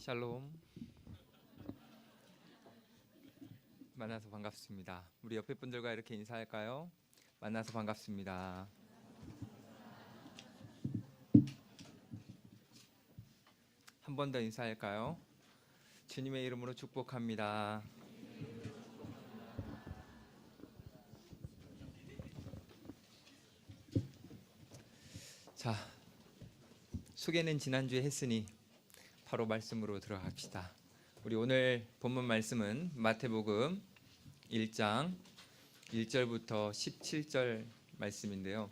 샬롬. 만나서 반갑습니다. 우리 옆에 분들과 이렇게 인사할까요? 만나서 반갑습니다. 한 번 더 인사할까요? 주님의 이름으로 축복합니다. 자, 소개는 지난주에 했으니 바로 말씀으로 들어갑시다. 우리 오늘 본문 말씀은 마태복음 1장 1절부터 17절 말씀인데요.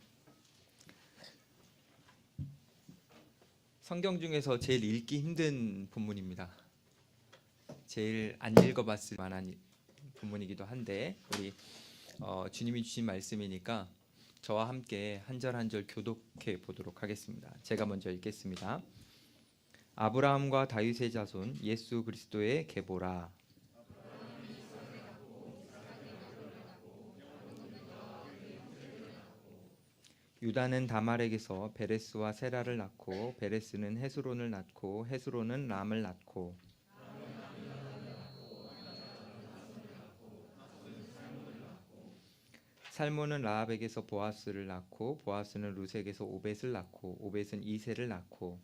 성경 중에서 제일 읽기 힘든 본문입니다. 제일 안 읽어봤을 만한 본문이기도 한데 우리 주님이 주신 말씀이니까 저와 함께 한 절 한 절 교독해 보도록 하겠습니다. 제가 먼저 읽겠습니다. 아브라함과 다윗의 자손 예수 그리스도의 계보라. 유다는 다말에게서 베레스와 세라를 낳고 베레스는 헤스론을 낳고 헤스론은 람을 낳고 살몬은 라합에게서 보아스를 낳고 보아스는 루색에서 오벳을 낳고 오벳은 이새를 낳고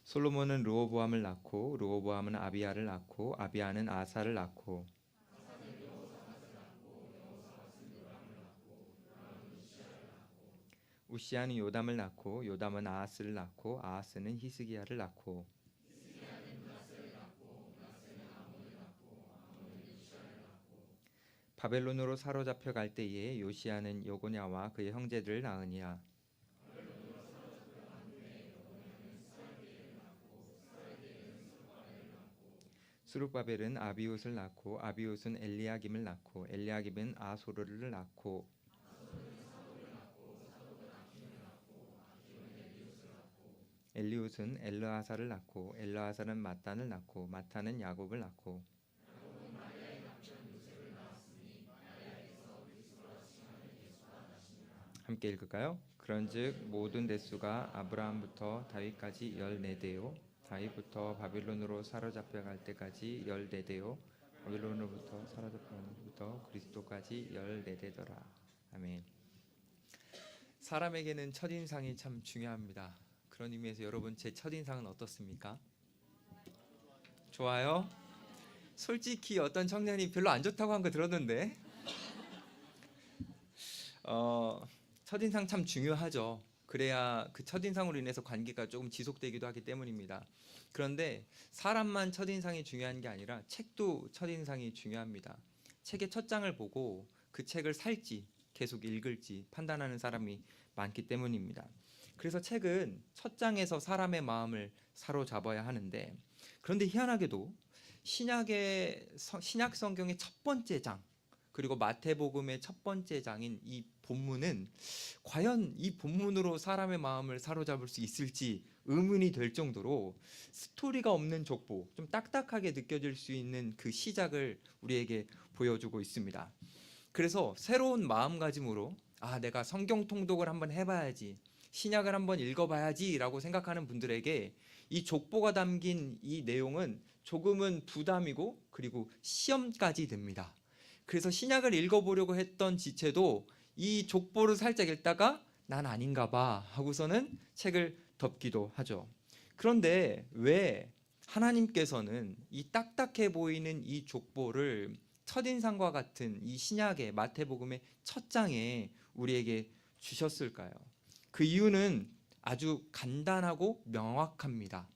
솔로몬은 르호보암을 낳고 르호보암은 아비야를 낳고 아비야는 아사를 낳고 우시아는 요담을 낳고 요담은 아하스를 낳고 아하스는 히스기야를 낳고 바벨론으로 사로잡혀 갈 때에 요시아는 여고냐와 그의 형제들을 낳으니라. 스룹바벨은 아비웃을 낳고 아비웃은 엘리야김을 낳고 엘리야김은 아소르를 낳고 엘리웃은 엘르아사를 낳고 엘르아사는 마탄을 낳고 마탄은 야곱을 낳고 함께 읽을까요? 그런즉 모든 대수가 아브라함부터 다윗까지 14대요 다윗부터 바빌론으로 사로잡혀 갈 때까지 14대요 바빌론으로부터 사로잡혀 갈 때부터 그리스도까지 14대더라. 아멘. 사람에게는 첫인상이 참 중요합니다. 그런 의미에서 여러분 제 첫인상은 어떻습니까? 좋아요? 솔직히 어떤 청년이 별로 안 좋다고 한 거 들었는데 첫인상 참 중요하죠. 그래야 그 첫인상으로 인해서 관계가 조금 지속되기도 하기 때문입니다. 그런데 사람만 첫인상이 중요한 게 아니라 책도 첫인상이 중요합니다. 책의 첫 장을 보고 그 책을 살지 계속 읽을지 판단하는 사람이 많기 때문입니다. 그래서 책은 첫 장에서 사람의 마음을 사로잡아야 하는데 그런데 희한하게도 신약 성경의 첫 번째 장 그리고 마태복음의 첫 번째 장인 이 본문은 과연 이 본문으로 사람의 마음을 사로잡을 수 있을지 의문이 될 정도로 스토리가 없는 족보, 좀 딱딱하게 느껴질 수 있는 그 시작을 우리에게 보여주고 있습니다. 그래서 새로운 마음가짐으로 내가 성경 통독을 한번 해봐야지, 신약을 한번 읽어봐야지 라고 생각하는 분들에게 이 족보가 담긴 이 내용은 조금은 부담이고 그리고 시험까지 됩니다. 그래서 신약을 읽어보려고 했던 지체도 이 족보를 살짝 읽다가 난 아닌가 봐 하고서는 책을 덮기도 하죠. 그런데 왜 하나님께서는 이 딱딱해 보이는 이 족보를 첫인상과 같은 이 신약의 마태복음의 첫 장에 우리에게 주셨을까요? 그 이유는 아주 간단하고 명확합니다.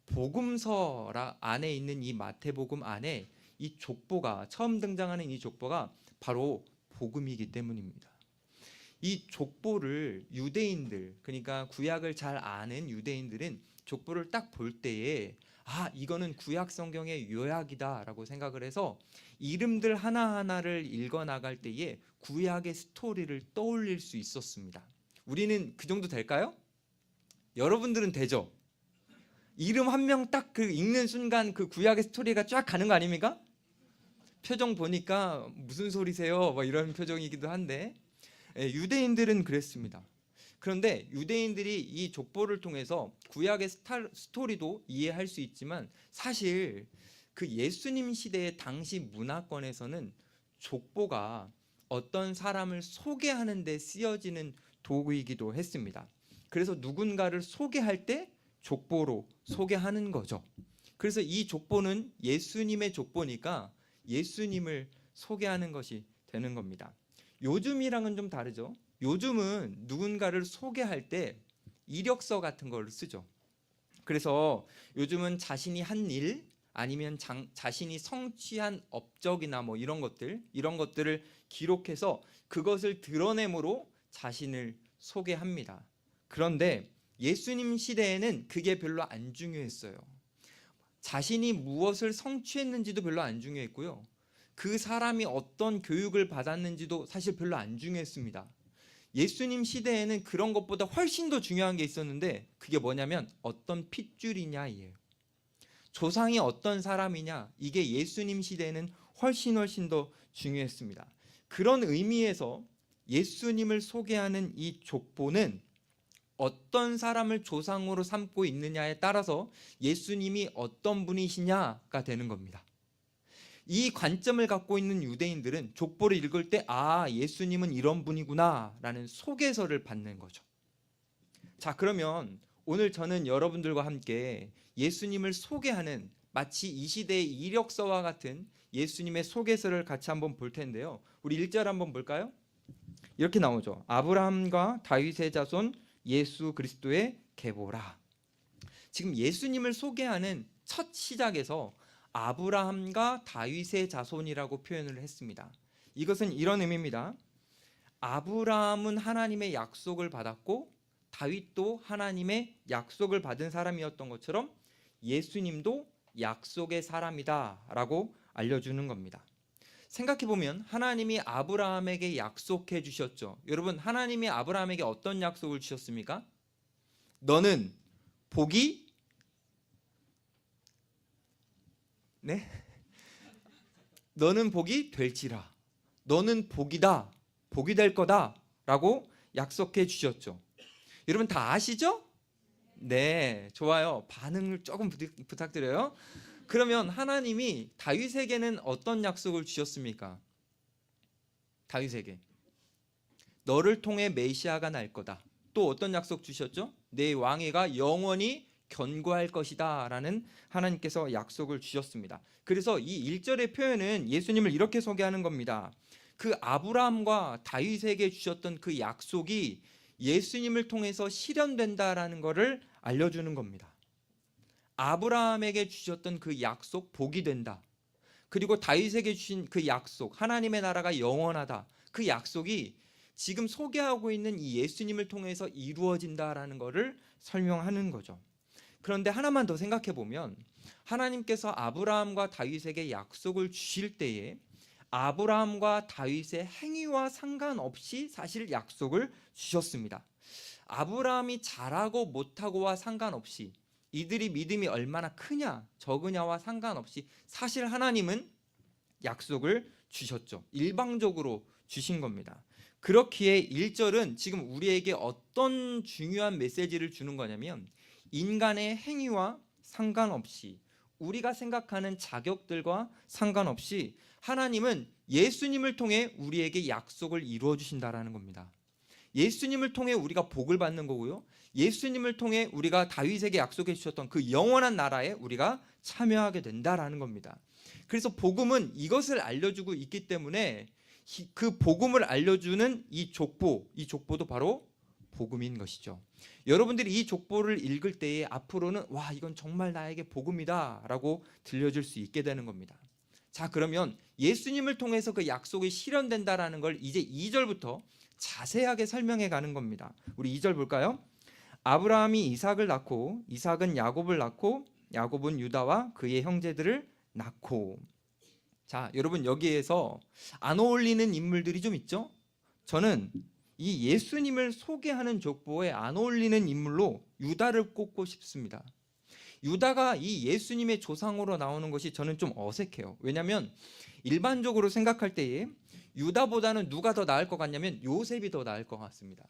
복음서 안에 있는 이 마태복음 안에 이 족보가 처음 등장하는 이 족보가 바로 복음이기 때문입니다. 이 족보를 유대인들, 그러니까 구약을 잘 아는 유대인들은 족보를 딱 볼 때에 이거는 구약 성경의 요약이다라고 생각을 해서 이름들 하나하나를 읽어 나갈 때에 구약의 스토리를 떠올릴 수 있었습니다. 우리는 그 정도 될까요? 여러분들은 되죠? 이름 한 명 딱 그 읽는 순간 그 구약의 스토리가 쫙 가는 거 아닙니까? 표정 보니까 무슨 소리세요? 이런 표정이기도 한데 유대인들은 그랬습니다. 그런데 유대인들이 이 족보를 통해서 구약의 스토리도 이해할 수 있지만 사실 그 예수님 시대의 당시 문화권에서는 족보가 어떤 사람을 소개하는 데 쓰여지는 도구이기도 했습니다. 그래서 누군가를 소개할 때 족보로 소개하는 거죠. 그래서 이 족보는 예수님의 족보니까 예수님을 소개하는 것이 되는 겁니다. 요즘이랑은 좀 다르죠. 요즘은 누군가를 소개할 때 이력서 같은 걸 쓰죠. 그래서 요즘은 자신이 한 일 아니면 자신이 성취한 업적이나 뭐 이런 것들을 기록해서 그것을 드러내므로 자신을 소개합니다. 그런데 예수님 시대에는 그게 별로 안 중요했어요. 자신이 무엇을 성취했는지도 별로 안 중요했고요. 그 사람이 어떤 교육을 받았는지도 사실 별로 안 중요했습니다. 예수님 시대에는 그런 것보다 훨씬 더 중요한 게 있었는데 그게 뭐냐면 어떤 핏줄이냐예요. 조상이 어떤 사람이냐, 이게 예수님 시대에는 훨씬 더 중요했습니다. 그런 의미에서 예수님을 소개하는 이 족보는 어떤 사람을 조상으로 삼고 있느냐에 따라서 예수님이 어떤 분이시냐가 되는 겁니다. 이 관점을 갖고 있는 유대인들은 족보를 읽을 때 예수님은 이런 분이구나 라는 소개서를 받는 거죠. 자, 그러면 오늘 저는 여러분들과 함께 예수님을 소개하는 마치 이 시대의 이력서와 같은 예수님의 소개서를 같이 한번 볼 텐데요. 우리 1절 한번 볼까요? 이렇게 나오죠. 아브라함과 다윗의 자손 예수 그리스도의 계보라. 지금 예수님을 소개하는 첫 시작에서 아브라함과 다윗의 자손이라고 표현을 했습니다. 이것은 이런 의미입니다. 아브라함은 하나님의 약속을 받았고 다윗도 하나님의 약속을 받은 사람이었던 것처럼 예수님도 약속의 사람이다 라고 알려주는 겁니다. 생각해보면 하나님이 아브라함에게 약속해 주셨죠. 여러분, 하나님이 아브라함에게 어떤 약속을 주셨습니까? 너는 복이 너는 복이 될지라. 너는 복이다. 복이 될 거다 라고 약속해 주셨죠. 여러분 다 아시죠? 네, 좋아요. 반응을 조금 부탁드려요. 그러면 하나님이 다윗에게는 어떤 약속을 주셨습니까? 다윗에게 너를 통해 메시아가 날 거다. 또 어떤 약속 주셨죠? 내 왕위가 영원히 견고할 것이다 라는 하나님께서 약속을 주셨습니다. 그래서 이 1절의 표현은 예수님을 이렇게 소개하는 겁니다. 그 아브라함과 다윗에게 주셨던 그 약속이 예수님을 통해서 실현된다라는 것을 알려주는 겁니다. 아브라함에게 주셨던 그 약속, 복이 된다. 그리고 다윗에게 주신 그 약속, 하나님의 나라가 영원하다. 그 약속이 지금 소개하고 있는 이 예수님을 통해서 이루어진다라는 것을 설명하는 거죠. 그런데 하나만 더 생각해 보면 하나님께서 아브라함과 다윗에게 약속을 주실 때에 아브라함과 다윗의 행위와 상관없이 사실 약속을 주셨습니다. 아브라함이 잘하고 못하고와 상관없이 이들이 믿음이 얼마나 크냐 적으냐와 상관없이 사실 하나님은 약속을 주셨죠. 일방적으로 주신 겁니다. 그렇기에 1절은 지금 우리에게 어떤 중요한 메시지를 주는 거냐면 인간의 행위와 상관없이 우리가 생각하는 자격들과 상관없이 하나님은 예수님을 통해 우리에게 약속을 이루어 주신다라는 겁니다. 예수님을 통해 우리가 복을 받는 거고요. 예수님을 통해 우리가 다윗에게 약속해 주셨던 그 영원한 나라에 우리가 참여하게 된다라는 겁니다. 그래서 복음은 이것을 알려주고 있기 때문에 그 복음을 알려주는 이 족보도 바로 복음인 것이죠. 여러분들이 이 족보를 읽을 때에 앞으로는 와, 이건 정말 나에게 복음이다 라고 들려줄 수 있게 되는 겁니다. 자, 그러면 예수님을 통해서 그 약속이 실현된다라는 걸 이제 2절부터 자세하게 설명해 가는 겁니다. 우리 2절 볼까요? 아브라함이 이삭을 낳고 이삭은 야곱을 낳고 야곱은 유다와 그의 형제들을 낳고. 자, 여러분 여기에서 안 어울리는 인물들이 좀 있죠? 저는 이 예수님을 소개하는 족보에 안 어울리는 인물로 유다를 꼽고 싶습니다. 유다가 이 예수님의 조상으로 나오는 것이 저는 좀 어색해요. 왜냐하면 일반적으로 생각할 때에 유다보다는 누가 더 나을 것 같냐면 요셉이 더 나을 것 같습니다.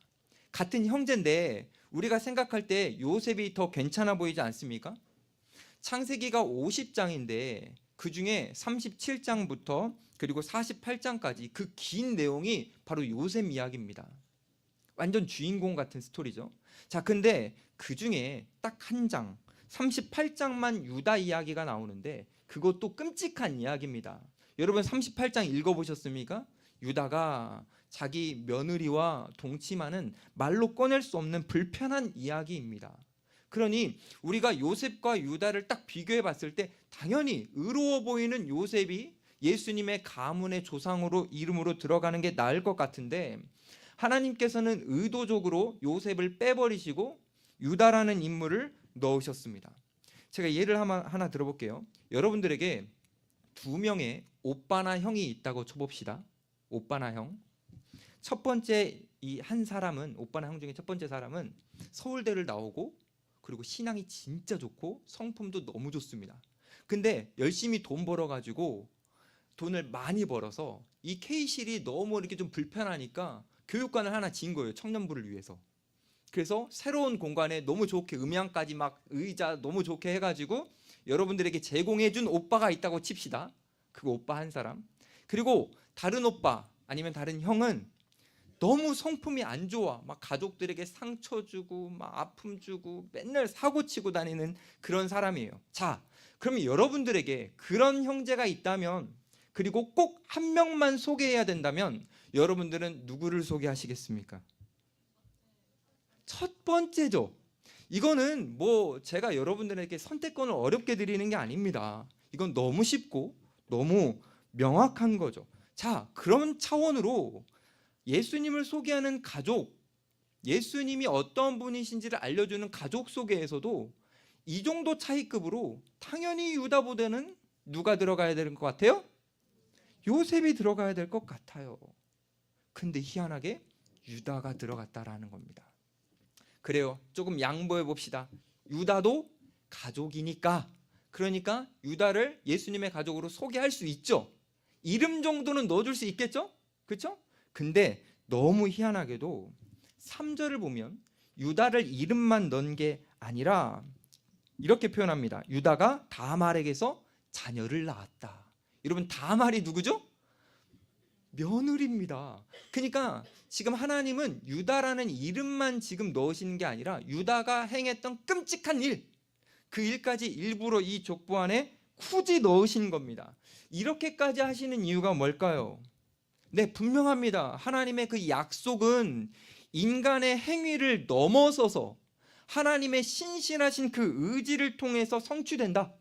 같은 형제인데 우리가 생각할 때 요셉이 더 괜찮아 보이지 않습니까? 창세기가 50장인데 그 중에 37장부터 그리고 48장까지 그 긴 내용이 바로 요셉 이야기입니다. 완전 주인공 같은 스토리죠. 자, 근데 그 중에 딱 한 장, 38장만 유다 이야기가 나오는데 그것도 끔찍한 이야기입니다. 여러분 38장 읽어보셨습니까? 유다가 자기 며느리와 동침하는 말로 꺼낼 수 없는 불편한 이야기입니다. 그러니 우리가 요셉과 유다를 딱 비교해 봤을 때 당연히 의로워 보이는 요셉이 예수님의 가문의 조상으로 이름으로 들어가는 게 나을 것 같은데 하나님께서는 의도적으로 요셉을 빼버리시고 유다라는 인물을 넣으셨습니다. 제가 예를 하나 들어볼게요. 여러분들에게 두 명의 오빠나 형이 있다고 쳐봅시다. 오빠나 형. 첫 번째 이 한 사람은, 오빠나 형 중에 첫 번째 사람은 서울대를 나오고 그리고 신앙이 진짜 좋고 성품도 너무 좋습니다. 근데 열심히 돈 벌어가지고 돈을 많이 벌어서 이 K실이 너무 이렇게 좀 불편하니까 교육관을 하나 지은 거예요. 청년부를 위해서. 그래서 새로운 공간에 너무 좋게 음향까지 막 의자 너무 좋게 해가지고 여러분들에게 제공해준 오빠가 있다고 칩시다. 그 오빠 한 사람. 그리고 다른 오빠 아니면 다른 형은 너무 성품이 안 좋아. 막 가족들에게 상처 주고 막 아픔 주고 맨날 사고 치고 다니는 그런 사람이에요. 자, 그러면 여러분들에게 그런 형제가 있다면 그리고 꼭 한 명만 소개해야 된다면 여러분들은 누구를 소개하시겠습니까? 첫 번째죠. 이거는 뭐 제가 여러분들에게 선택권을 어렵게 드리는 게 아닙니다. 이건 너무 쉽고 너무 명확한 거죠. 자, 그런 차원으로 예수님을 소개하는 가족, 예수님이 어떤 분이신지를 알려주는 가족 소개에서도 이 정도 차이급으로 당연히 유다보다는 누가 들어가야 되는 것 같아요? 요셉이 들어가야 될 것 같아요. 근데 희한하게 유다가 들어갔다라는 겁니다. 그래요. 조금 양보해 봅시다. 유다도 가족이니까, 그러니까 유다를 예수님의 가족으로 소개할 수 있죠. 이름 정도는 넣어줄 수 있겠죠? 그렇죠? 근데 너무 희한하게도 3절을 보면 유다를 이름만 넣은 게 아니라 이렇게 표현합니다. 유다가 다말에게서 자녀를 낳았다. 여러분 다말이 누구죠? 며느리입니다. 그러니까 지금 하나님은 유다라는 이름만 지금 넣으시는 게 아니라 유다가 행했던 끔찍한 일, 그 일까지 일부러 이 족보 안에 굳이 넣으신 겁니다. 이렇게까지 하시는 이유가 뭘까요? 네, 분명합니다. 하나님의 그 약속은 인간의 행위를 넘어서서 하나님의 신실하신 그 의지를 통해서 성취된다.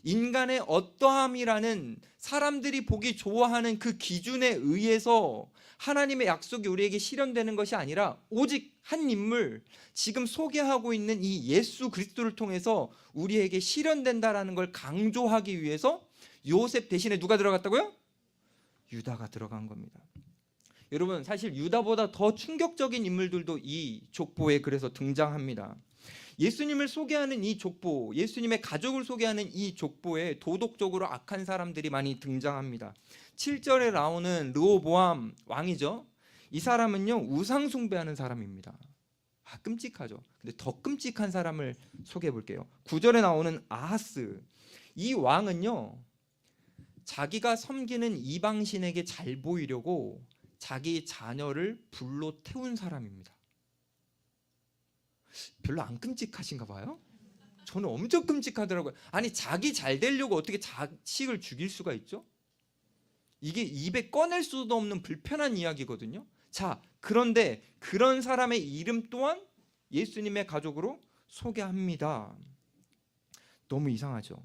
인간의 어떠함이라는 사람들이 보기 좋아하는 그 기준에 의해서 하나님의 약속이 우리에게 실현되는 것이 아니라 오직 한 인물, 지금 소개하고 있는 이 예수 그리스도를 통해서 우리에게 실현된다라는 걸 강조하기 위해서 요셉 대신에 누가 들어갔다고요? 유다가 들어간 겁니다. 여러분 사실 유다보다 더 충격적인 인물들도 이 족보에 그래서 등장합니다. 예수님을 소개하는 이 족보, 예수님의 가족을 소개하는 이 족보에 도덕적으로 악한 사람들이 많이 등장합니다. 7절에 나오는 르호보암 왕이죠. 이 사람은요 우상 숭배하는 사람입니다. 끔찍하죠. 근데 더 끔찍한 사람을 소개해 볼게요. 9절에 나오는 아하스. 이 왕은요 자기가 섬기는 이방신에게 잘 보이려고 자기 자녀를 불로 태운 사람입니다. 별로 안 끔찍하신가 봐요? 저는 엄청 끔찍하더라고요. 아니 자기 잘 되려고 어떻게 자식을 죽일 수가 있죠? 이게 입에 꺼낼 수도 없는 불편한 이야기거든요. 자, 그런데 그런 사람의 이름 또한 예수님의 가족으로 소개합니다. 너무 이상하죠.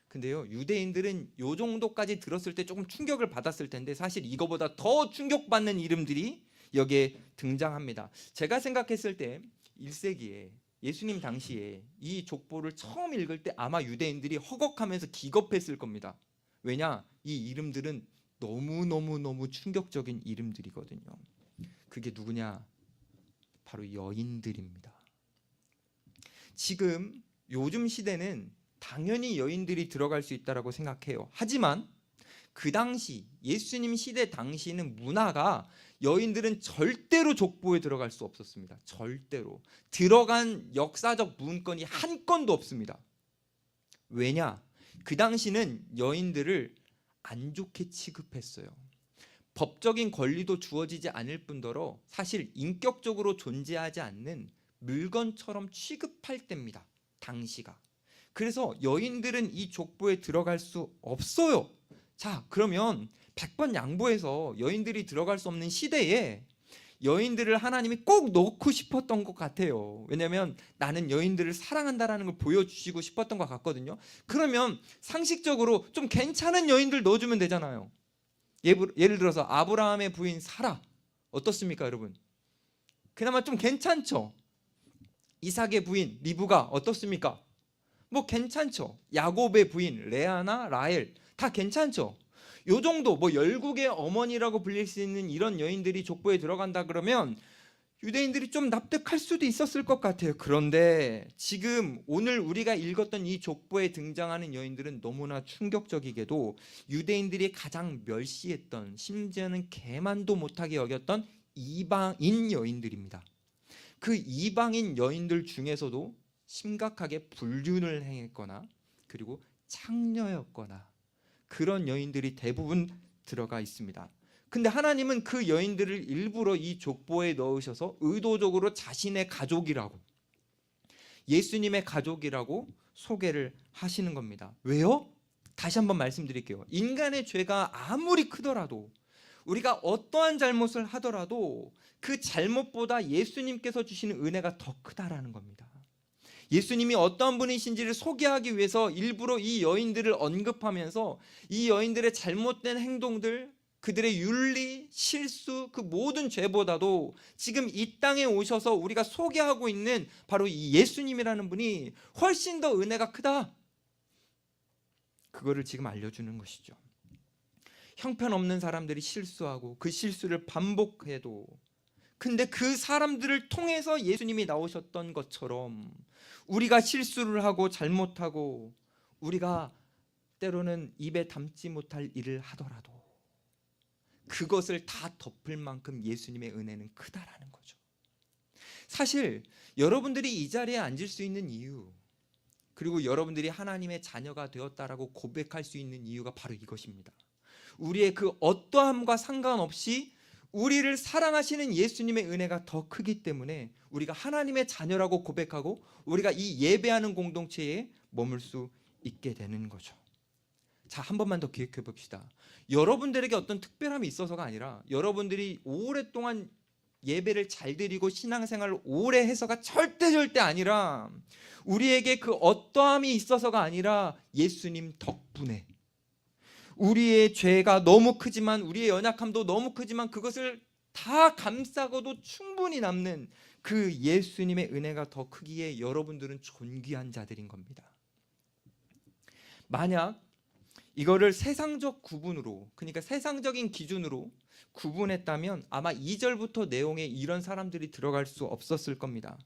근데요 유대인들은 요 정도까지 들었을 때 조금 충격을 받았을 텐데 사실 이거보다 더 충격받는 이름들이 여기에 등장합니다. 제가 생각했을 때 1세기에 예수님 당시에 이 족보를 처음 읽을 때 아마 유대인들이 허걱하면서 기겁했을 겁니다. 왜냐? 이 이름들은 너무 충격적인 이름들이거든요. 그게 누구냐? 바로 여인들입니다. 지금 요즘 시대는 당연히 여인들이 들어갈 수 있다라고 생각해요. 하지만 그 당시 예수님 시대 당시는 문화가 여인들은 절대로 족보에 들어갈 수 없었습니다. 절대로 들어간 역사적 문건이 한 건도 없습니다. 왜냐? 그 당시는 여인들을 안 좋게 취급했어요. 법적인 권리도 주어지지 않을 뿐더러 사실 인격적으로 존재하지 않는 물건처럼 취급할 때입니다. 당시가. 그래서 여인들은 이 족보에 들어갈 수 없어요. 자, 그러면 100번 양보해서 여인들이 들어갈 수 없는 시대에 여인들을 하나님이 꼭 넣고 싶었던 것 같아요. 왜냐하면 나는 여인들을 사랑한다라는 걸 보여주시고 싶었던 것 같거든요. 그러면 상식적으로 좀 괜찮은 여인들 넣어주면 되잖아요. 예를 들어서 아브라함의 부인 사라 어떻습니까, 여러분? 그나마 좀 괜찮죠. 이삭의 부인 리브가 어떻습니까? 뭐 괜찮죠. 야곱의 부인 레아나 라헬 다 괜찮죠. 요 정도 뭐 열국의 어머니라고 불릴 수 있는 이런 여인들이 족보에 들어간다 그러면 유대인들이 좀 납득할 수도 있었을 것 같아요. 그런데 지금 오늘 우리가 읽었던 이 족보에 등장하는 여인들은 너무나 충격적이게도 유대인들이 가장 멸시했던, 심지어는 개만도 못하게 여겼던 이방인 여인들입니다. 그 이방인 여인들 중에서도 심각하게 불륜을 행했거나 그리고 창녀였거나 그런 여인들이 대부분 들어가 있습니다. 근데 하나님은 그 여인들을 일부러 이 족보에 넣으셔서 의도적으로 자신의 가족이라고, 예수님의 가족이라고 소개를 하시는 겁니다. 왜요? 다시 한번 말씀드릴게요. 인간의 죄가 아무리 크더라도, 우리가 어떠한 잘못을 하더라도 그 잘못보다 예수님께서 주시는 은혜가 더 크다라는 겁니다. 예수님이 어떤 분이신지를 소개하기 위해서 일부러 이 여인들을 언급하면서 이 여인들의 잘못된 행동들, 그들의 윤리, 실수, 그 모든 죄보다도 지금 이 땅에 오셔서 우리가 소개하고 있는 바로 이 예수님이라는 분이 훨씬 더 은혜가 크다. 그거를 지금 알려주는 것이죠. 형편없는 사람들이 실수하고 그 실수를 반복해도, 근데 그 사람들을 통해서 예수님이 나오셨던 것처럼 우리가 실수를 하고 잘못하고 우리가 때로는 입에 담지 못할 일을 하더라도 그것을 다 덮을 만큼 예수님의 은혜는 크다라는 거죠. 사실 여러분들이 이 자리에 앉을 수 있는 이유, 그리고 여러분들이 하나님의 자녀가 되었다라고 고백할 수 있는 이유가 바로 이것입니다. 우리의 그 어떠함과 상관없이 우리를 사랑하시는 예수님의 은혜가 더 크기 때문에 우리가 하나님의 자녀라고 고백하고 우리가 이 예배하는 공동체에 머물 수 있게 되는 거죠. 자, 한 번만 더 기억해 봅시다. 여러분들에게 어떤 특별함이 있어서가 아니라 여러분들이 오랫동안 예배를 잘 드리고 신앙생활을 오래 해서가 절대 아니라 우리에게 그 어떠함이 있어서가 아니라 예수님 덕분에, 우리의 죄가 너무 크지만 우리의 연약함도 너무 크지만 그것을 다 감싸고도 충분히 남는 그 예수님의 은혜가 더 크기에 여러분들은 존귀한 자들인 겁니다. 만약 이거를 세상적 구분으로, 그러니까 세상적인 기준으로 구분했다면 아마 2절부터 내용에 이런 사람들이 들어갈 수 없었을 겁니다.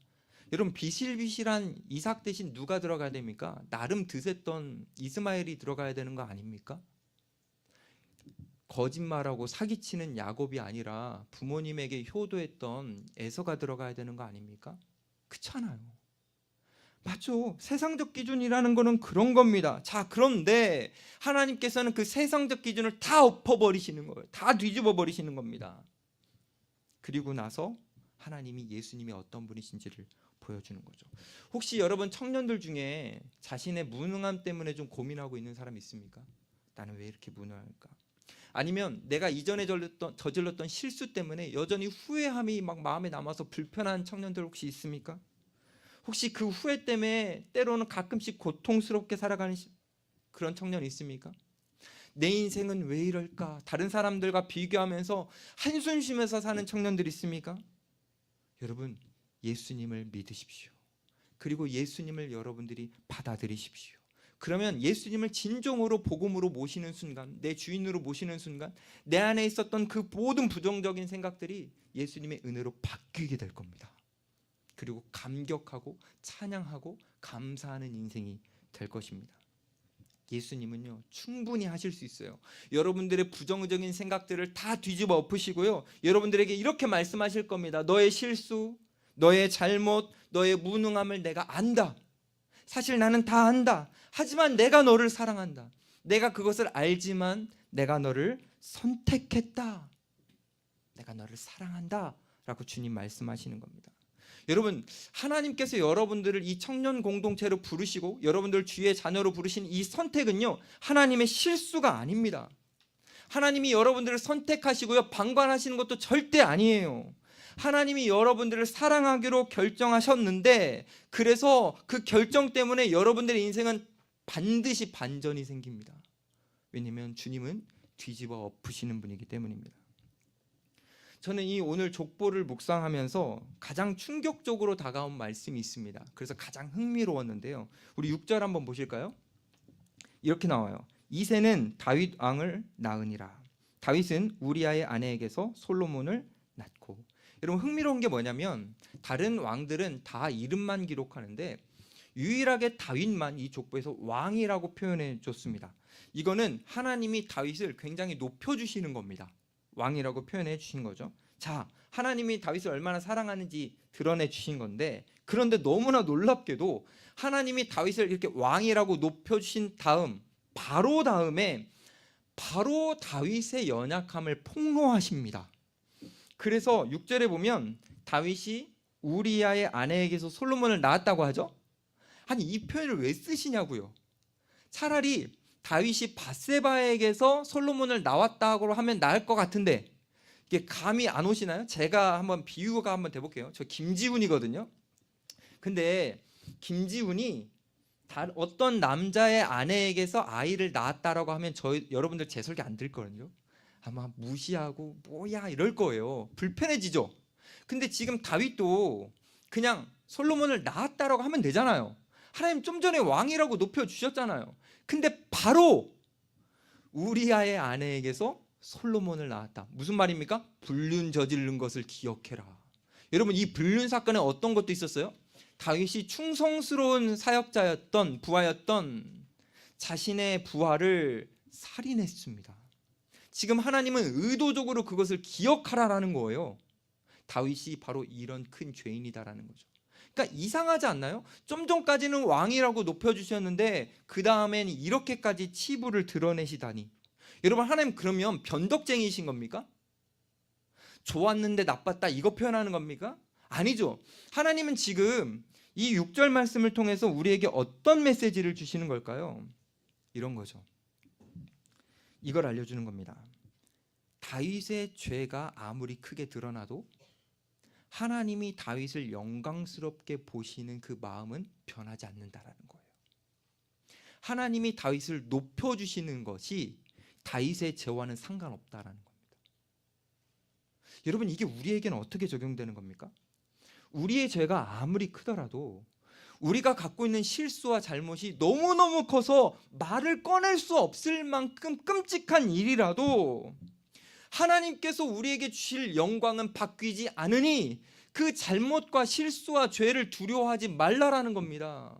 여러분, 비실비실한 이삭 대신 누가 들어가야 됩니까? 나름 드셌던 이스마엘이 들어가야 되는 거 아닙니까? 거짓말하고 사기치는 야곱이 아니라 부모님에게 효도했던 에서가 들어가야 되는 거 아닙니까? 그렇잖아요. 맞죠. 세상적 기준이라는 거는 그런 겁니다. 자, 그런데 하나님께서는 그 세상적 기준을 다 엎어버리시는 거예요. 다 뒤집어 버리시는 겁니다. 그리고 나서 하나님이 예수님이 어떤 분이신지를 보여주는 거죠. 혹시 여러분 청년들 중에 자신의 무능함 때문에 좀 고민하고 있는 사람 있습니까? 나는 왜 이렇게 무능할까? 아니면 내가 이전에 저질렀던 실수 때문에 여전히 후회함이 막 마음에 남아서 불편한 청년들 혹시 있습니까? 혹시 그 후회 때문에 때로는 가끔씩 고통스럽게 살아가는 그런 청년 있습니까? 내 인생은 왜 이럴까? 다른 사람들과 비교하면서 한숨 쉬면서 사는 청년들 있습니까? 여러분, 예수님을 믿으십시오. 그리고 예수님을 여러분들이 받아들이십시오. 그러면 예수님을 진정으로 복음으로 모시는 순간, 내 주인으로 모시는 순간 내 안에 있었던 그 모든 부정적인 생각들이 예수님의 은혜로 바뀌게 될 겁니다. 그리고 감격하고 찬양하고 감사하는 인생이 될 것입니다. 예수님은요 충분히 하실 수 있어요. 여러분들의 부정적인 생각들을 다 뒤집어 엎으시고요, 여러분들에게 이렇게 말씀하실 겁니다. 너의 실수, 너의 잘못, 너의 무능함을 내가 안다. 사실 나는 다 안다. 하지만 내가 너를 사랑한다. 내가 그것을 알지만 내가 너를 선택했다. 내가 너를 사랑한다 라고 주님 말씀하시는 겁니다. 여러분, 하나님께서 여러분들을 이 청년 공동체로 부르시고 여러분들 주의 자녀로 부르신 이 선택은요 하나님의 실수가 아닙니다. 하나님이 여러분들을 선택하시고요 방관하시는 것도 절대 아니에요. 하나님이 여러분들을 사랑하기로 결정하셨는데, 그래서 그 결정 때문에 여러분들의 인생은 반드시 반전이 생깁니다. 왜냐하면 주님은 뒤집어 엎으시는 분이기 때문입니다. 저는 이 오늘 족보를 묵상하면서 가장 충격적으로 다가온 말씀이 있습니다. 그래서 가장 흥미로웠는데요, 우리 6절 한번 보실까요? 이렇게 나와요. 이새는 다윗 왕을 낳으니라. 다윗은 우리아의 아내에게서 솔로몬을 낳고. 여러분, 흥미로운 게 뭐냐면 다른 왕들은 다 이름만 기록하는데 유일하게 다윗만 이 족보에서 왕이라고 표현해 줬습니다. 이거는 하나님이 다윗을 굉장히 높여주시는 겁니다. 왕이라고 표현해 주신 거죠. 자, 하나님이 다윗을 얼마나 사랑하는지 드러내 주신 건데, 그런데 너무나 놀랍게도 하나님이 다윗을 이렇게 왕이라고 높여주신 바로 다음에 바로 다윗의 연약함을 폭로하십니다. 그래서 6절에 보면 다윗이 우리아의 아내에게서 솔로몬을 낳았다고 하죠. 아니, 이 표현을 왜 쓰시냐고요. 차라리 다윗이 밧세바에게서 솔로몬을 낳았다고 하면 나을 것 같은데 이게 감이 안 오시나요? 제가 한번 비유가 한번 돼볼게요. 저 김지훈이거든요. 근데 김지훈이 어떤 남자의 아내에게서 아이를 낳았다라고 하면 여러분들 제 설계 안 들거든요. 아마 무시하고 뭐야 이럴 거예요. 불편해지죠. 근데 지금 다윗도 그냥 솔로몬을 낳았다라고 하면 되잖아요. 하나님 좀 전에 왕이라고 높여주셨잖아요. 근데 바로 우리아의 아내에게서 솔로몬을 낳았다. 무슨 말입니까? 불륜 저지른 것을 기억해라. 여러분, 이 불륜 사건에 어떤 것도 있었어요? 다윗이 충성스러운 사역자였던 부하였던 자신의 부하를 살인했습니다. 지금 하나님은 의도적으로 그것을 기억하라라는 거예요. 다윗이 바로 이런 큰 죄인이다라는 거죠. 그러니까 이상하지 않나요? 좀 전까지는 왕이라고 높여주셨는데 그 다음엔 이렇게까지 치부를 드러내시다니. 여러분, 하나님 그러면 변덕쟁이신 겁니까? 좋았는데 나빴다 이거 표현하는 겁니까? 아니죠. 하나님은 지금 이 6절 말씀을 통해서 우리에게 어떤 메시지를 주시는 걸까요? 이런 거죠. 이걸 알려주는 겁니다. 다윗의 죄가 아무리 크게 드러나도 하나님이 다윗을 영광스럽게 보시는 그 마음은 변하지 않는다라는 거예요. 하나님이 다윗을 높여주시는 것이 다윗의 죄와는 상관없다라는 겁니다. 여러분, 이게 우리에게는 어떻게 적용되는 겁니까? 우리의 죄가 아무리 크더라도 우리가 갖고 있는 실수와 잘못이 너무너무 커서 말을 꺼낼 수 없을 만큼 끔찍한 일이라도 하나님께서 우리에게 주실 영광은 바뀌지 않으니 그 잘못과 실수와 죄를 두려워하지 말라라는 겁니다.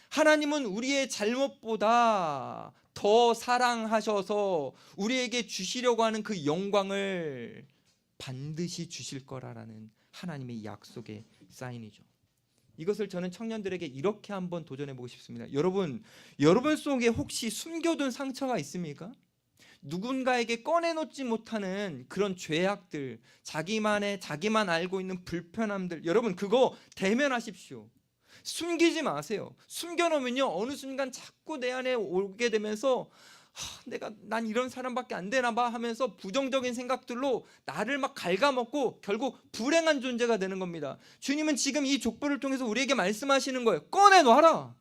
하나님은 우리의 잘못보다 더 사랑하셔서 우리에게 주시려고 하는 그 영광을 반드시 주실 거라는 하나님의 약속의 사인이죠. 이것을 저는 청년들에게 이렇게 한번 도전해보고 싶습니다. 여러분 속에 혹시 숨겨둔 상처가 있습니까? 누군가에게 꺼내놓지 못하는 그런 죄악들, 자기만 알고 있는 불편함들, 여러분 그거 대면하십시오. 숨기지 마세요. 숨겨놓으면요 어느 순간 자꾸 내 안에 오게 되면서 난 이런 사람밖에 안 되나 봐 하면서 부정적인 생각들로 나를 막 갉아먹고 결국 불행한 존재가 되는 겁니다. 주님은 지금 이 족보를 통해서 우리에게 말씀하시는 거예요. 꺼내놔라.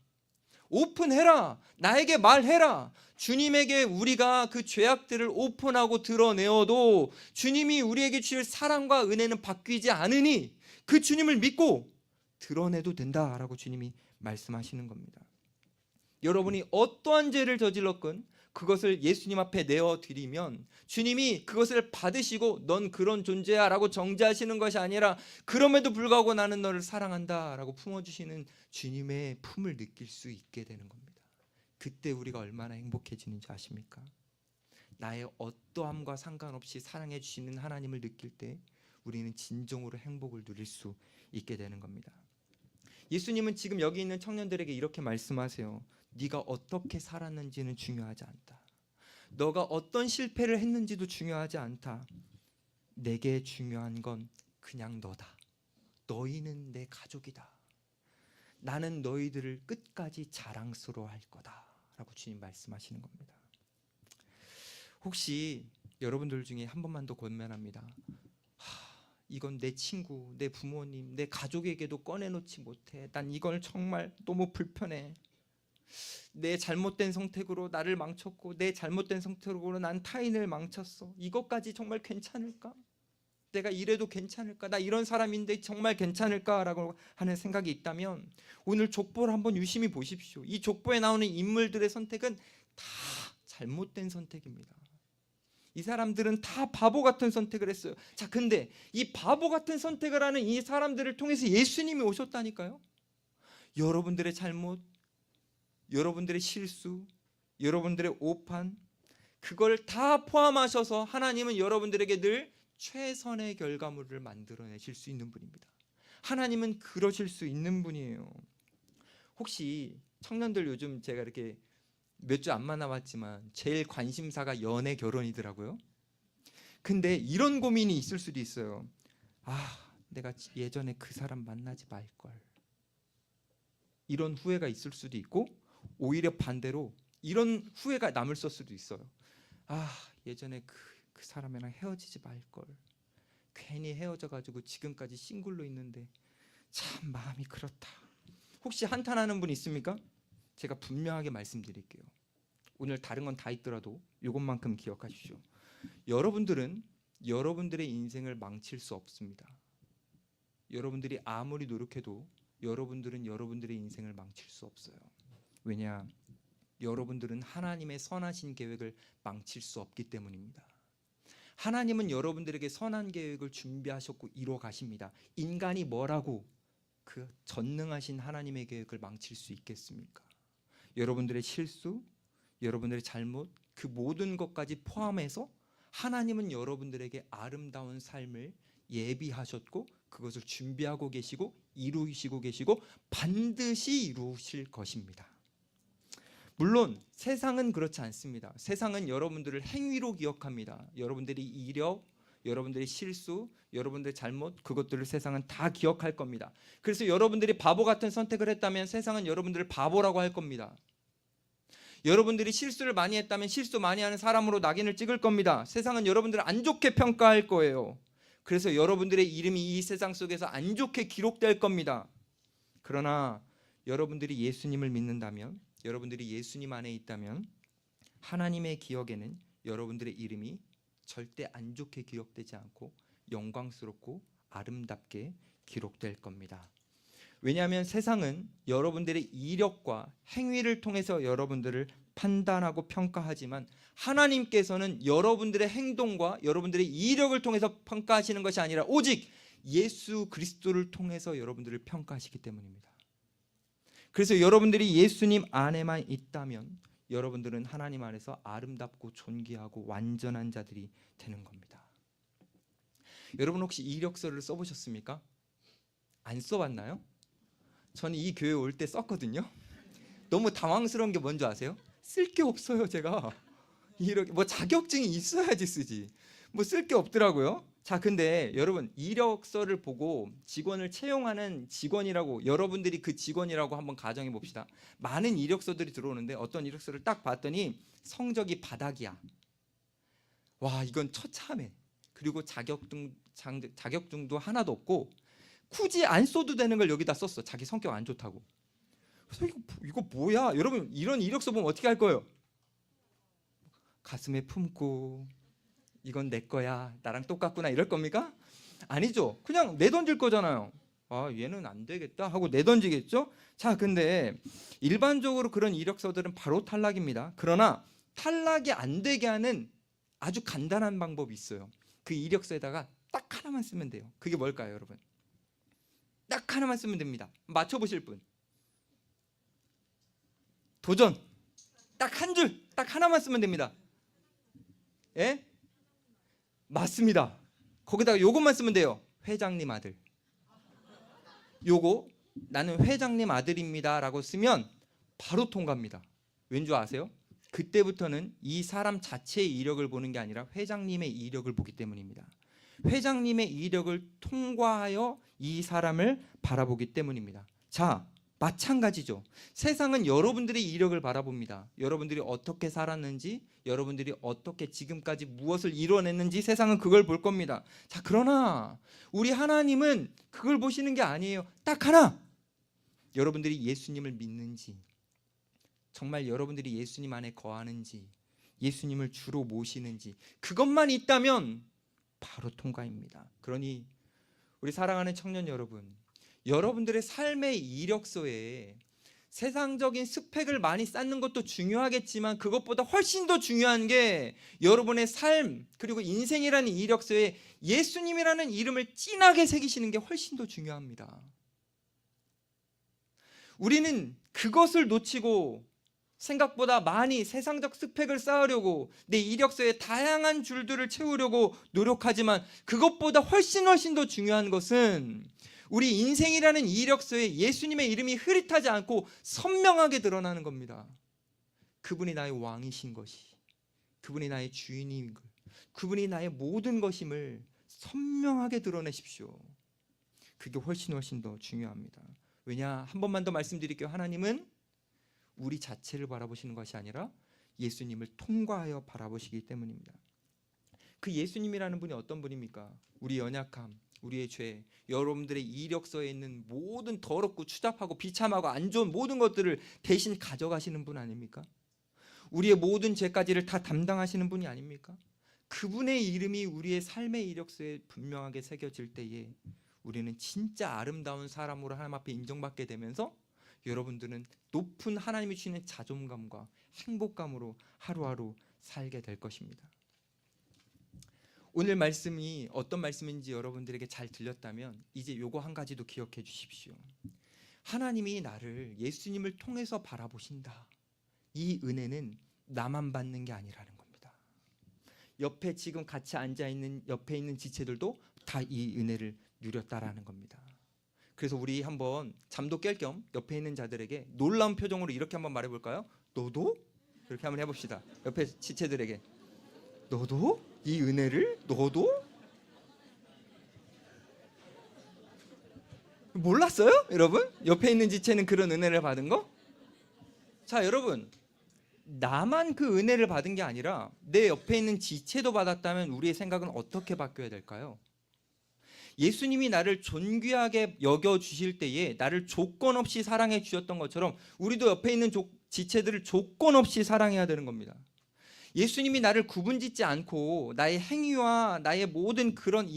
오픈해라. 나에게 말해라. 주님에게 우리가 그 죄악들을 오픈하고 드러내어도 주님이 우리에게 주실 사랑과 은혜는 바뀌지 않으니 그 주님을 믿고 드러내도 된다라고 주님이 말씀하시는 겁니다. 여러분이 어떠한 죄를 저질렀건 그것을 예수님 앞에 내어드리면 주님이 그것을 받으시고 넌 그런 존재야 라고 정죄하시는 것이 아니라 그럼에도 불구하고 나는 너를 사랑한다 라고 품어주시는 주님의 품을 느낄 수 있게 되는 겁니다. 그때 우리가 얼마나 행복해지는지 아십니까? 나의 어떠함과 상관없이 사랑해 주시는 하나님을 느낄 때 우리는 진정으로 행복을 누릴 수 있게 되는 겁니다. 예수님은 지금 여기 있는 청년들에게 이렇게 말씀하세요. 네가 어떻게 살았는지는 중요하지 않다. 너가 어떤 실패를 했는지도 중요하지 않다. 내게 중요한 건 그냥 너다. 너희는 내 가족이다. 나는 너희들을 끝까지 자랑스러워할 거다 라고 주님 말씀하시는 겁니다. 혹시 여러분들 중에 한 번만 더 권면합니다. 이건 내 친구, 내 부모님, 내 가족에게도 꺼내놓지 못해. 난 이걸 정말 너무 불편해. 내 잘못된 선택으로 나를 망쳤고 내 잘못된 선택으로 난 타인을 망쳤어. 이것까지 정말 괜찮을까? 내가 이래도 괜찮을까? 나 이런 사람인데 정말 괜찮을까라고 하는 생각이 있다면 오늘 족보를 한번 유심히 보십시오. 이 족보에 나오는 인물들의 선택은 다 잘못된 선택입니다. 이 사람들은 다 바보 같은 선택을 했어요. 자, 근데 이 바보 같은 선택을 하는 이 사람들을 통해서 예수님이 오셨다니까요. 여러분들의 잘못, 여러분들의 실수, 여러분들의 오판, 그걸 다 포함하셔서 하나님은 여러분들에게 늘 최선의 결과물을 만들어내실 수 있는 분입니다. 하나님은 그러실 수 있는 분이에요. 혹시 청년들 요즘 제가 이렇게 몇 주 안 만나봤지만 제일 관심사가 연애 결혼이더라고요. 근데 이런 고민이 있을 수도 있어요. 내가 예전에 그 사람 만나지 말걸. 이런 후회가 있을 수도 있고 오히려 반대로 이런 후회가 남을 수도 있어요. 예전에 그 사람이랑 헤어지지 말걸. 괜히 헤어져가지고 지금까지 싱글로 있는데 참 마음이 그렇다. 혹시 한탄하는 분 있습니까? 제가 분명하게 말씀드릴게요. 오늘 다른 건 다 있더라도 이것만큼 기억하십시오. 여러분들은 여러분들의 인생을 망칠 수 없습니다. 여러분들이 아무리 노력해도 여러분들은 여러분들의 인생을 망칠 수 없어요. 왜냐? 여러분들은 하나님의 선하신 계획을 망칠 수 없기 때문입니다. 하나님은 여러분들에게 선한 계획을 준비하셨고 이루어 가십니다. 인간이 뭐라고 그 전능하신 하나님의 계획을 망칠 수 있겠습니까? 여러분들의 실수, 여러분들의 잘못, 그 모든 것까지 포함해서 하나님은 여러분들에게 아름다운 삶을 예비하셨고 그것을 준비하고 계시고 이루시고 계시고 반드시 이루실 것입니다. 물론 세상은 그렇지 않습니다. 세상은 여러분들을 행위로 기억합니다. 여러분들의 이력, 여러분들의 실수, 여러분들의 잘못, 그것들을 세상은 다 기억할 겁니다. 그래서 여러분들이 바보 같은 선택을 했다면 세상은 여러분들을 바보라고 할 겁니다. 여러분들이 실수를 많이 했다면 실수 많이 하는 사람으로 낙인을 찍을 겁니다. 세상은 여러분들을 안 좋게 평가할 거예요. 그래서 여러분들의 이름이 이 세상 속에서 안 좋게 기록될 겁니다. 그러나 여러분들이 예수님을 믿는다면, 여러분들이 예수님 안에 있다면 하나님의 기억에는 여러분들의 이름이 절대 안 좋게 기록되지 않고 영광스럽고 아름답게 기록될 겁니다. 왜냐하면 세상은 여러분들의 이력과 행위를 통해서 여러분들을 판단하고 평가하지만 하나님께서는 여러분들의 행동과 여러분들의 이력을 통해서 평가하시는 것이 아니라 오직 예수 그리스도를 통해서 여러분들을 평가하시기 때문입니다. 그래서 여러분들이 예수님 안에만 있다면 여러분들은 하나님 안에서 아름답고 존귀하고 완전한 자들이 되는 겁니다. 여러분 혹시 이력서를 써보셨습니까? 안 써봤나요? 저는 이 교회 올 때 썼거든요. 너무 당황스러운 게 뭔지 아세요? 쓸 게 없어요. 제가 이렇게 뭐 자격증이 있어야지 쓰지. 뭐 쓸 게 없더라고요. 자, 근데 여러분 이력서를 보고 직원을 채용하는 직원이라고 여러분들이 그 직원이라고 한번 가정해 봅시다. 많은 이력서들이 들어오는데 어떤 이력서를 딱 봤더니 성적이 바닥이야. 와, 이건 처참해. 그리고 자격증도 하나도 없고 굳이 안 써도 되는 걸 여기다 썼어. 자기 성격 안 좋다고. 그래서 이거 뭐야? 여러분 이런 이력서 보면 어떻게 할 거예요? 가슴에 품고 이건 내 거야. 나랑 똑같구나 이럴 겁니까? 아니죠. 그냥 내던질 거잖아요. 얘는 안 되겠다 하고 내던지겠죠. 자, 근데 일반적으로 그런 이력서들은 바로 탈락입니다. 그러나 탈락이 안 되게 하는 아주 간단한 방법이 있어요. 그 이력서에다가 딱 하나만 쓰면 돼요. 그게 뭘까요, 여러분? 딱 하나만 쓰면 됩니다. 맞춰보실 분. 도전. 딱 한 줄, 딱 하나만 쓰면 됩니다. 예? 맞습니다. 거기다가 요것만 쓰면 돼요. 회장님 아들. 요거 나는 회장님 아들입니다 라고 쓰면 바로 통과합니다. 왠 줄 아세요? 그때부터는 이 사람 자체의 이력을 보는 게 아니라 회장님의 이력을 보기 때문입니다. 회장님의 이력을 통과하여 이 사람을 바라보기 때문입니다. 자, 마찬가지죠. 세상은 여러분들의 이력을 바라봅니다. 여러분들이 어떻게 살았는지, 여러분들이 어떻게 지금까지 무엇을 이뤄냈는지 세상은 그걸 볼 겁니다. 자, 그러나 우리 하나님은 그걸 보시는 게 아니에요. 딱 하나, 여러분들이 예수님을 믿는지, 정말 여러분들이 예수님 안에 거하는지, 예수님을 주로 모시는지, 그것만 있다면 바로 통과입니다. 그러니 우리 사랑하는 청년 여러분, 여러분들의 삶의 이력서에 세상적인 스펙을 많이 쌓는 것도 중요하겠지만 그것보다 훨씬 더 중요한 게 여러분의 삶 그리고 인생이라는 이력서에 예수님이라는 이름을 진하게 새기시는 게 훨씬 더 중요합니다. 우리는 그것을 놓치고 생각보다 많이 세상적 스펙을 쌓으려고 내 이력서에 다양한 줄들을 채우려고 노력하지만 그것보다 훨씬 더 중요한 것은 우리 인생이라는 이력서에 예수님의 이름이 흐릿하지 않고 선명하게 드러나는 겁니다. 그분이 나의 왕이신 것이, 그분이 나의 주인인 것, 그분이 나의 모든 것임을 선명하게 드러내십시오. 그게 훨씬 더 중요합니다. 왜냐, 한 번만 더 말씀드릴게요. 하나님은 우리 자체를 바라보시는 것이 아니라 예수님을 통과하여 바라보시기 때문입니다. 그 예수님이라는 분이 어떤 분입니까? 우리 연약함, 우리의 죄, 여러분들의 이력서에 있는 모든 더럽고 추잡하고 비참하고 안 좋은 모든 것들을 대신 가져가시는 분 아닙니까? 우리의 모든 죄까지를 다 담당하시는 분이 아닙니까? 그분의 이름이 우리의 삶의 이력서에 분명하게 새겨질 때에 우리는 진짜 아름다운 사람으로 하나님 앞에 인정받게 되면서 여러분들은 높은 하나님이 주시는 자존감과 행복감으로 하루하루 살게 될 것입니다. 오늘 말씀이 어떤 말씀인지 여러분들에게 잘 들렸다면 이제 요거 한 가지도 기억해 주십시오. 하나님이 나를 예수님을 통해서 바라보신다. 이 은혜는 나만 받는 게 아니라는 겁니다. 옆에 지금 같이 앉아있는 옆에 있는 지체들도 다 이 은혜를 누렸다라는 겁니다. 그래서 우리 한번 잠도 깰 겸 옆에 있는 자들에게 놀라운 표정으로 이렇게 한번 말해볼까요? 너도? 이렇게 한번 해봅시다. 옆에 지체들에게 너도? 이 은혜를? 너도? 몰랐어요? 여러분? 옆에 있는 지체는 그런 은혜를 받은 거? 자, 여러분, 나만 그 은혜를 받은 게 아니라 내 옆에 있는 지체도 받았다면 우리의 생각은 어떻게 바뀌어야 될까요? 예수님이 나를 존귀하게 여겨주실 때에 나를 조건 없이 사랑해 주셨던 것처럼 우리도 옆에 있는 지체들을 조건 없이 사랑해야 되는 겁니다. 예수님이 나를 구분짓지 않고 나의 행위와 나의 모든 그런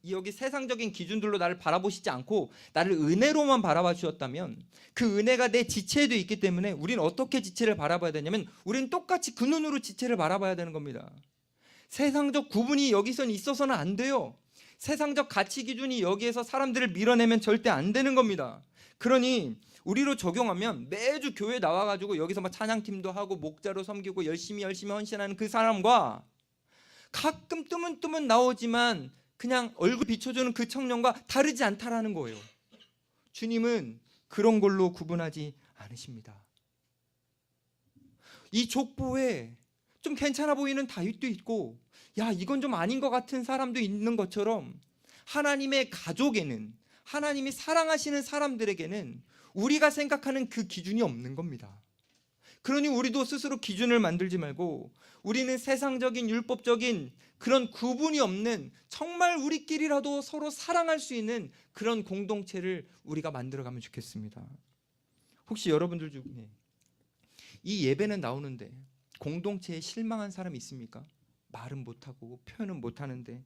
여기 세상적인 기준들로 나를 바라보시지 않고 나를 은혜로만 바라봐 주셨다면 그 은혜가 내 지체에도 있기 때문에 우리는 어떻게 지체를 바라봐야 되냐면 우리는 똑같이 그 눈으로 지체를 바라봐야 되는 겁니다. 세상적 구분이 여기선 있어서는 안 돼요. 세상적 가치 기준이 여기에서 사람들을 밀어내면 절대 안 되는 겁니다. 그러니 우리로 적용하면 매주 교회 나와가지고 여기서 막 찬양팀도 하고 목자로 섬기고 열심히 헌신하는 그 사람과 가끔 뜨문뜨문 나오지만 그냥 얼굴 비춰주는 그 청년과 다르지 않다라는 거예요. 주님은 그런 걸로 구분하지 않으십니다. 이 족보에 좀 괜찮아 보이는 다윗도 있고 야 이건 좀 아닌 것 같은 사람도 있는 것처럼 하나님의 가족에는 하나님이 사랑하시는 사람들에게는 우리가 생각하는 그 기준이 없는 겁니다. 그러니 우리도 스스로 기준을 만들지 말고 우리는 세상적인 율법적인 그런 구분이 없는 정말 우리끼리라도 서로 사랑할 수 있는 그런 공동체를 우리가 만들어가면 좋겠습니다. 혹시 여러분들 중에 이 예배는 나오는데 공동체에 실망한 사람이 있습니까? 말은 못하고 표현은 못하는데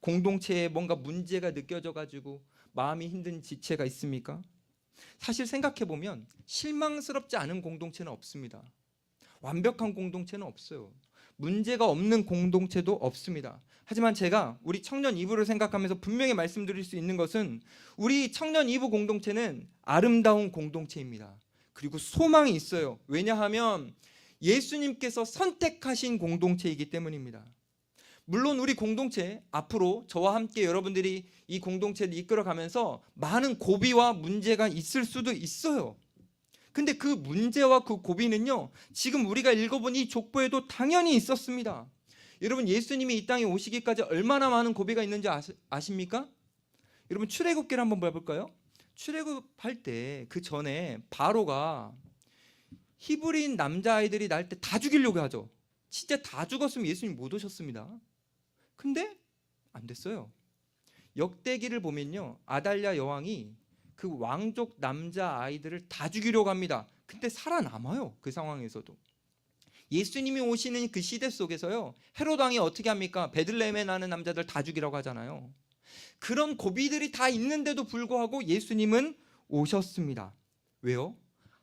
공동체에 뭔가 문제가 느껴져가지고 마음이 힘든 지체가 있습니까? 사실 생각해보면 실망스럽지 않은 공동체는 없습니다. 완벽한 공동체는 없어요. 문제가 없는 공동체도 없습니다. 하지만 제가 우리 청년 2부를 생각하면서 분명히 말씀드릴 수 있는 것은 우리 청년 2부 공동체는 아름다운 공동체입니다. 그리고 소망이 있어요. 왜냐하면 예수님께서 선택하신 공동체이기 때문입니다. 물론 우리 공동체 앞으로 저와 함께 여러분들이 이 공동체를 이끌어가면서 많은 고비와 문제가 있을 수도 있어요. 근데 그 문제와 그 고비는요, 지금 우리가 읽어본 이 족보에도 당연히 있었습니다. 여러분, 예수님이 이 땅에 오시기까지 얼마나 많은 고비가 있는지 아십니까? 여러분, 출애굽기를 한번 봐볼까요? 출애굽할 때 그 전에 바로가 히브리인 남자아이들이 날 때 다 죽이려고 하죠. 진짜 다 죽었으면 예수님 못 오셨습니다. 근데 안 됐어요. 역대기를 보면요, 아달랴 여왕이 그 왕족 남자아이들을 다 죽이려고 합니다. 근데 살아남아요. 그 상황에서도. 예수님이 오시는 그 시대 속에서요, 헤롯 왕이 어떻게 합니까? 베들레헴에 나는 남자들 다 죽이라고 하잖아요. 그런 고비들이 다 있는데도 불구하고 예수님은 오셨습니다. 왜요?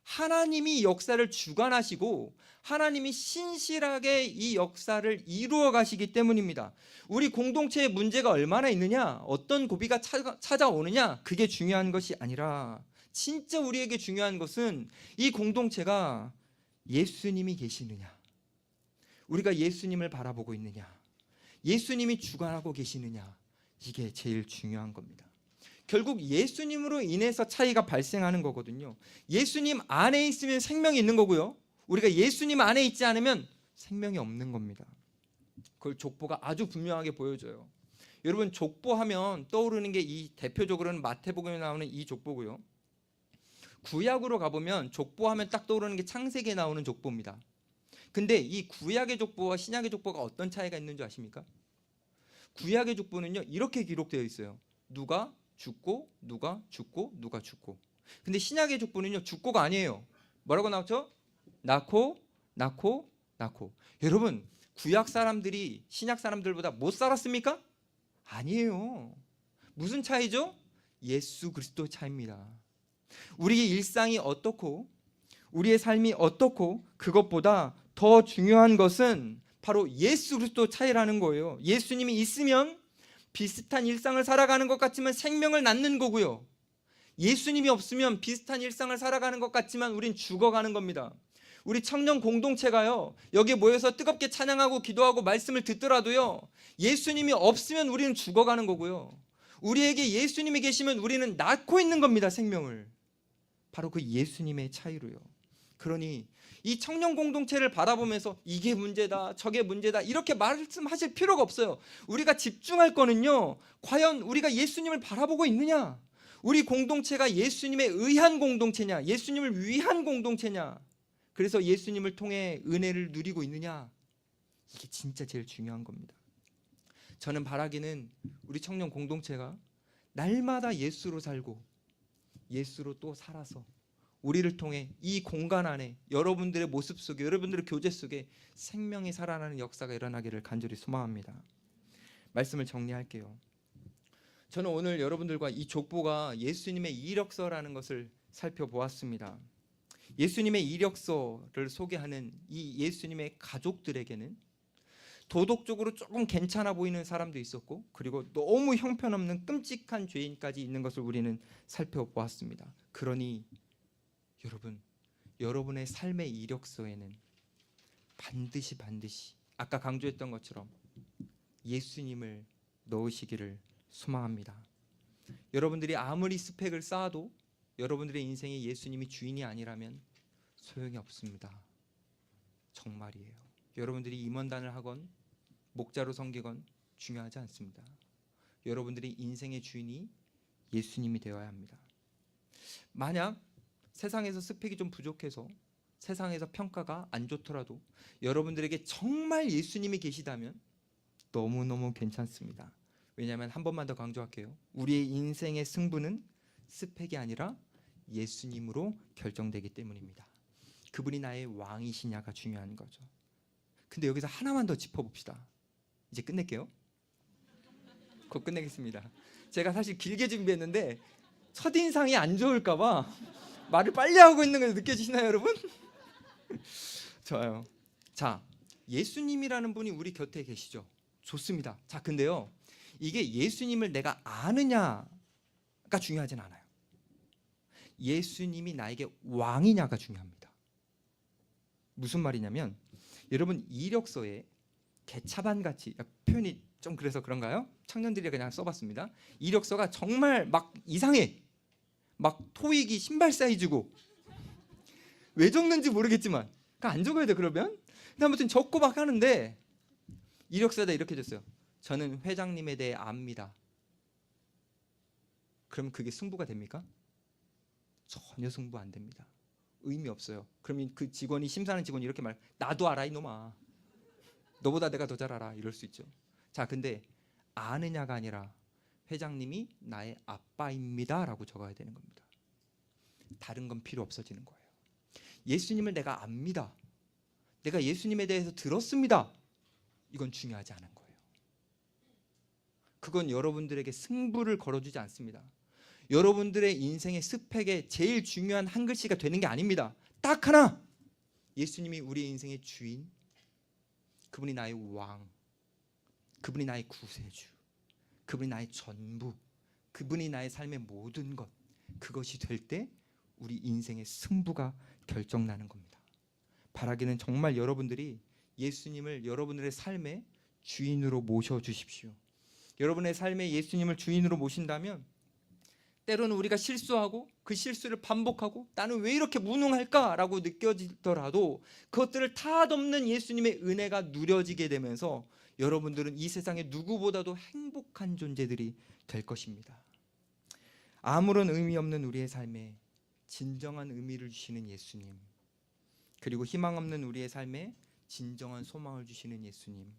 하나님이 역사를 주관하시고 하나님이 신실하게 이 역사를 이루어 가시기 때문입니다. 우리 공동체에 문제가 얼마나 있느냐, 어떤 고비가 찾아오느냐, 그게 중요한 것이 아니라 진짜 우리에게 중요한 것은 이 공동체가 예수님이 계시느냐, 우리가 예수님을 바라보고 있느냐, 예수님이 주관하고 계시느냐, 이게 제일 중요한 겁니다. 결국 예수님으로 인해서 차이가 발생하는 거거든요. 예수님 안에 있으면 생명이 있는 거고요, 우리가 예수님 안에 있지 않으면 생명이 없는 겁니다. 그걸 족보가 아주 분명하게 보여줘요. 여러분, 족보하면 떠오르는 게 이 대표적으로는 마태복음에 나오는 이 족보고요, 구약으로 가보면 족보하면 딱 떠오르는 게 창세기에 나오는 족보입니다. 근데 이 구약의 족보와 신약의 족보가 어떤 차이가 있는 줄 아십니까? 구약의 족보는요, 이렇게 기록되어 있어요. 누가 죽고 누가 죽고 누가 죽고. 근데 신약의 족보는요, 죽고가 아니에요. 뭐라고 나왔죠? 낳고 낳고 낳고. 여러분, 구약 사람들이 신약 사람들보다 못 살았습니까? 아니에요. 무슨 차이죠? 예수 그리스도 차이입니다. 우리의 일상이 어떻고 우리의 삶이 어떻고 그것보다 더 중요한 것은 바로 예수 그리스도 차이라는 거예요. 예수님이 있으면 비슷한 일상을 살아가는 것 같지만 생명을 낳는 거고요, 예수님이 없으면 비슷한 일상을 살아가는 것 같지만 우린 죽어가는 겁니다. 우리 청년 공동체가요, 여기에 모여서 뜨겁게 찬양하고 기도하고 말씀을 듣더라도요, 예수님이 없으면 우리는 죽어가는 거고요, 우리에게 예수님이 계시면 우리는 낳고 있는 겁니다, 생명을. 바로 그 예수님의 차이로요. 그러니 이 청년 공동체를 바라보면서 이게 문제다, 저게 문제다, 이렇게 말씀하실 필요가 없어요. 우리가 집중할 거는요, 과연 우리가 예수님을 바라보고 있느냐, 우리 공동체가 예수님에 의한 공동체냐, 예수님을 위한 공동체냐, 그래서 예수님을 통해 은혜를 누리고 있느냐, 이게 진짜 제일 중요한 겁니다. 저는 바라기는 우리 청년 공동체가 날마다 예수로 살고 예수로 또 살아서 우리를 통해 이 공간 안에 여러분들의 모습 속에, 여러분들의 교제 속에 생명이 살아나는 역사가 일어나기를 간절히 소망합니다. 말씀을 정리할게요. 저는 오늘 여러분들과 이 족보가 예수님의 이력서라는 것을 살펴보았습니다. 예수님의 이력서를 소개하는 이 예수님의 가족들에게는 도덕적으로 조금 괜찮아 보이는 사람도 있었고, 그리고 너무 형편없는 끔찍한 죄인까지 있는 것을 우리는 살펴보았습니다. 그러니 여러분, 여러분의 삶의 이력서에는 반드시 아까 강조했던 것처럼 예수님을 넣으시기를 소망합니다. 여러분들이 아무리 스펙을 쌓아도 여러분들의 인생에 예수님이 주인이 아니라면 소용이 없습니다. 정말이에요. 여러분들이 임원단을 하건 목자로 섬기건 중요하지 않습니다. 여러분들이 인생의 주인이 예수님이 되어야 합니다. 만약 세상에서 스펙이 좀 부족해서 세상에서 평가가 안 좋더라도 여러분들에게 정말 예수님이 계시다면 너무너무 괜찮습니다. 왜냐하면 한 번만 더 강조할게요. 우리의 인생의 승부는 스펙이 아니라 예수님으로 결정되기 때문입니다. 그분이 나의 왕이시냐가 중요한 거죠. 근데 여기서 하나만 더 짚어봅시다. 이제 끝낼게요. 곧 끝내겠습니다. 제가 사실 길게 준비했는데 첫인상이 안 좋을까 봐 말을 빨리 하고 있는 거 느껴지시나요, 여러분? 좋아요. 자, 예수님이라는 분이 우리 곁에 계시죠. 좋습니다. 자, 근데요, 이게 예수님을 내가 아느냐가 중요하진 않아요. 예수님이 나에게 왕이냐가 중요합니다. 무슨 말이냐면 여러분 이력서에 개차반 같이 표현이 좀 그래서 그런가요? 청년들이 그냥 써봤습니다. 이력서가 정말 막 이상해. 막 토익이 신발 사이즈고 왜 적는지 모르겠지만 안 적어야 돼 그러면. 근데 아무튼 적고 막 하는데 이력서에다 이렇게 줬어요. 저는 회장님에 대해 압니다. 그럼 그게 승부가 됩니까? 전혀 승부 안 됩니다. 의미 없어요. 그러면 그 직원이 심사하는 직원이 이렇게 말, 나도 알아 이놈아. 너보다 내가 더 잘 알아. 이럴 수 있죠. 자, 근데 아느냐가 아니라 회장님이 나의 아빠입니다 라고 적어야 되는 겁니다. 다른 건 필요 없어지는 거예요. 예수님을 내가 압니다. 내가 예수님에 대해서 들었습니다. 이건 중요하지 않은 거예요. 그건 여러분들에게 승부를 걸어주지 않습니다. 여러분들의 인생의 스펙에 제일 중요한 한 글씨가 되는 게 아닙니다. 딱 하나, 예수님이 우리의 인생의 주인, 그분이 나의 왕, 그분이 나의 구세주, 그분이 나의 전부, 그분이 나의 삶의 모든 것, 그것이 될 때 우리 인생의 승부가 결정나는 겁니다. 바라기는 정말 여러분들이 예수님을 여러분들의 삶의 주인으로 모셔주십시오. 여러분의 삶에 예수님을 주인으로 모신다면 때로는 우리가 실수하고 그 실수를 반복하고 나는 왜 이렇게 무능할까라고 느껴지더라도 그것들을 다 덮는 예수님의 은혜가 누려지게 되면서 여러분들은 이 세상에 누구보다도 행복한 존재들이 될 것입니다. 아무런 의미 없는 우리의 삶에 진정한 의미를 주시는 예수님, 그리고 희망 없는 우리의 삶에 진정한 소망을 주시는 예수님,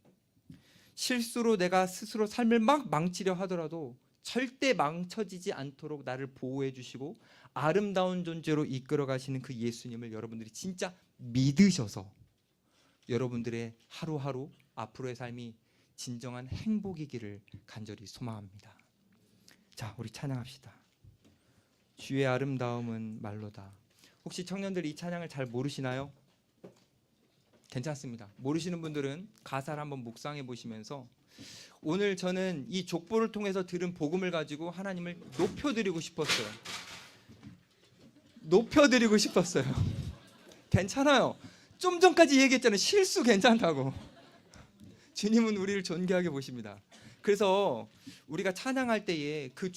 실수로 내가 스스로 삶을 막 망치려 하더라도 절대 망쳐지지 않도록 나를 보호해 주시고 아름다운 존재로 이끌어 가시는 그 예수님을 여러분들이 진짜 믿으셔서 여러분들의 하루하루 앞으로의 삶이 진정한 행복이기를 간절히 소망합니다. 자, 우리 찬양합시다. 주의 아름다움은 말로다. 혹시 청년들이 이 찬양을 잘 모르시나요? 괜찮습니다. 모르시는 분들은 가사를 한번 묵상해 보시면서 오늘 저는 이 족보를 통해서 들은 복음을 가지고 하나님을 높여드리고 싶었어요. 높여드리고 싶었어요. 괜찮아요. 좀 전까지 얘기했잖아요. 실수 괜찮다고. 주님은 우리를 존귀하게 보십니다. 그래서 우리가 찬양할 때에 그